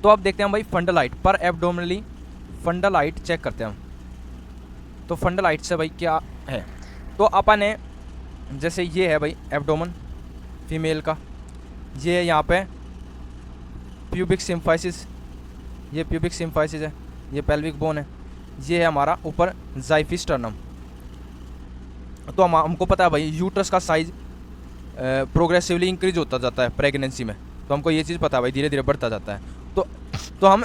तो अब देखते हैं भाई फंडल हाइट पर एब्डोमिनली, फंडल हाइट चेक करते हैं हम। तो फंडल हाइट से भाई क्या है, तो अपन ने जैसे ये है भाई एब्डोमन फीमेल का, ये है यहाँ पे प्यूबिक सिम्फाइसिस, ये प्यूबिक सिम्फाइसिस है, ये पेल्विक बोन है, ये है हमारा ऊपर ज़ाइफिस्टर्नम। तो हमको पता है भाई यूट्रस का साइज प्रोग्रेसिवली इंक्रीज होता जाता है प्रेगनेंसी में, तो हमको ये चीज़ पता है भाई, धीरे धीरे बढ़ता जाता है। तो हम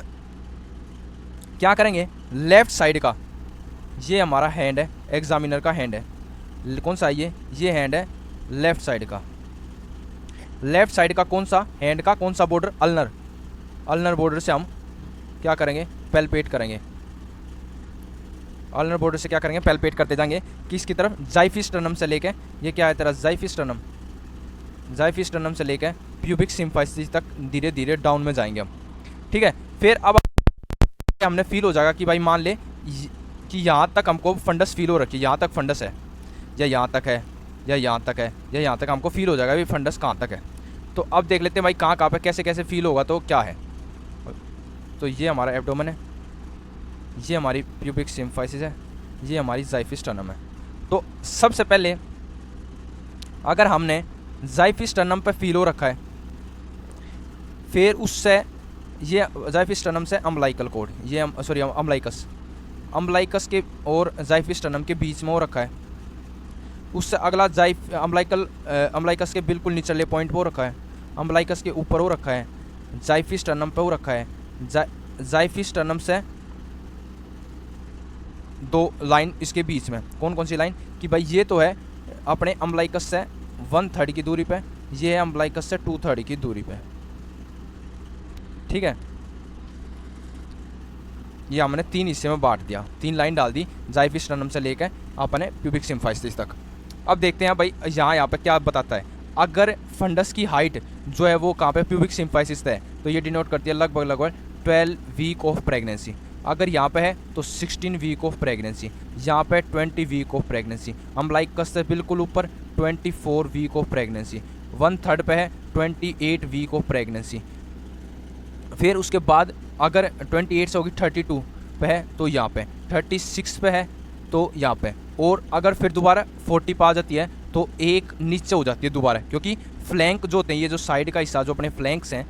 क्या करेंगे, लेफ्ट साइड का ये हमारा हैंड है, एग्जामिनर का हैंड है, कौन सा है ये हैंड है लेफ्ट साइड का। लेफ्ट साइड का कौन सा हैंड का कौन सा बॉर्डर, अल्नर, अल्नर बॉर्डर से हम क्या करेंगे, पैल्पेट करेंगे। अल्नर बॉर्डर से क्या करेंगे, पैल्पेट करते जाएंगे किसकी तरफ, ज़ाइफिस्टर्नम से लेके, ये क्या है तेरा ज़ाइफिस्टर्नम, ज़ाइफिस्टर्नम से लेके प्यूबिक सिम्फाइसिस तक धीरे धीरे डाउन में जाएंगे हम। ठीक है, फिर अब हमने फील हो जाएगा कि भाई मान ले कि यहाँ तक हमको फंडस फील हो रखी है, यहाँ तक फंडस है, या यहाँ तक है, या यहाँ तक है, या यहाँ तक हमको फील हो जाएगा भाई फंडस कहाँ तक है। तो अब देख लेते हैं भाई कहाँ कहाँ पे कैसे कैसे फील होगा, तो क्या है। तो ये हमारा एब्डोमेन है, ये हमारी प्यूबिक सिम्फाइसिस है, ये हमारी ज़ाइफिस्टर्नम है। तो सबसे पहले अगर हमने ज़ाइफिस्टर्नम पे फील हो रखा है, फिर उससे ये ज़ाइफिस्टर्नम से अम्बलाइकल कोड, ये सॉरी अम्बलाइकस, अम्बलाइकस के और ज़ाइफिस्टर्नम के बीच में हो रखा है, उससे अगला अम्बलाइकस के बिल्कुल निचले पॉइंट पर हो रखा है, अम्बलाइकस के ऊपर हो रखा है, ज़ाइफिस्टर्नम पे हो रखा है, ज़ाइफिस्टर्नम से दो लाइन इसके बीच में, कौन कौन सी लाइन कि भाई ये तो है अपने अम्बलाइकस से 1/3 की दूरी पे, ये है अम्बलाइकस से 2/3 की दूरी पे। ठीक है, ये हमने 3 हिस्से में बांट दिया, 3 लाइन डाल दी ज़ाइफिस्टर्नम से लेकर अपने प्यूबिक सिम्फाइसिस तक। अब देखते हैं भाई यहाँ पे क्या बताता है, अगर फंडस की हाइट जो है वो कहाँ पे प्यूबिक सिम्फाइसिस है, तो ये डिनोट करती है लगभग 12 वीक ऑफ प्रेगनेंसी। अगर यहाँ पे है तो 16 वीक ऑफ प्रेगनेंसी, यहाँ पे 20 वीक ऑफ प्रेगनेंसी, अम्बलाइकस से बिल्कुल ऊपर 24 वीक ऑफ प्रेगनेंसी, 1/3 पे है 28 वीक ऑफ प्रेगनेंसी। फिर उसके बाद अगर 28 से होगी 32 पे है तो यहाँ पे, 36 पे है तो यहाँ पे, और अगर फिर दोबारा 40 पे आ जाती है तो एक नीचे हो जाती है दोबारा, क्योंकि फ्लैंक जो होते हैं, ये जो साइड का हिस्सा जो अपने फ्लैंक्स हैं,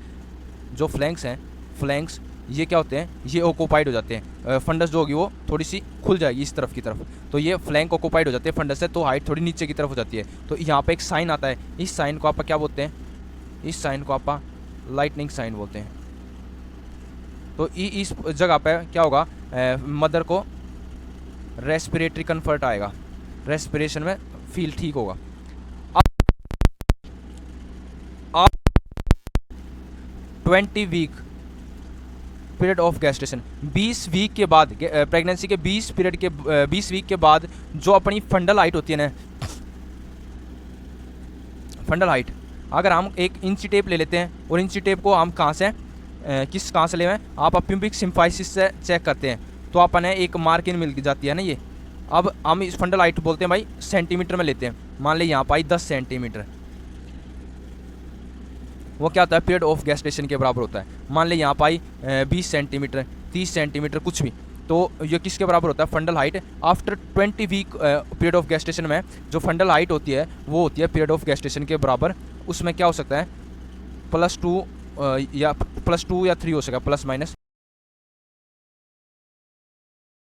जो फ्लैंक्स हैं, फ्लैंक्स ये क्या होते हैं, ये ऑक्यूपाइड हो जाते हैं, फंडस जो होगी वो थोड़ी सी खुल जाएगी इस तरफ की तरफ, तो ये फ्लैंक ऑक्यूपाइड हो जाते हैं फंडस से, तो हाइट थोड़ी नीचे की तरफ हो जाती है। तो यहाँ पे एक साइन आता है, इस साइन को आप क्या बोलते हैं, इस साइन को आप लाइटनिंग साइन बोलते हैं। तो इस जगह पे क्या होगा, मदर को रेस्पिरेटरी कंफर्ट आएगा, रेस्पिरेशन में फील ठीक होगा। अब 20 week period of gestation, 20 week के बाद, प्रेगनेंसी के 20 वीक के बाद जो अपनी फंडल हाइट होती है ना, फंडल हाइट, अगर हम एक इंची टेप ले लेते हैं और इंची टेप को हम कहाँ से कहाँ से ले हैं, आप प्यूबिक सिम्फाइसिस से चेक करते हैं तो अपने एक मार्किंग मिल जाती है ना ये। अब हम इस फंडल हाइट बोलते हैं भाई सेंटीमीटर में लेते हैं, मान ले यहाँ पर आई 10 सेंटीमीटर, वो क्या होता है पीरियड ऑफ गेस्टेशन के बराबर होता है। मान ले यहाँ पर आई 20 सेंटीमीटर, 30 सेंटीमीटर कुछ भी, तो ये किसके बराबर होता है, fundal height after 20 week period of gestation में जो फंडल हाइट होती है वो होती है पीरियड ऑफ गेस्टेशन के बराबर। उसमें क्या हो सकता है +2 या 3 हो सकेगा, प्लस माइनस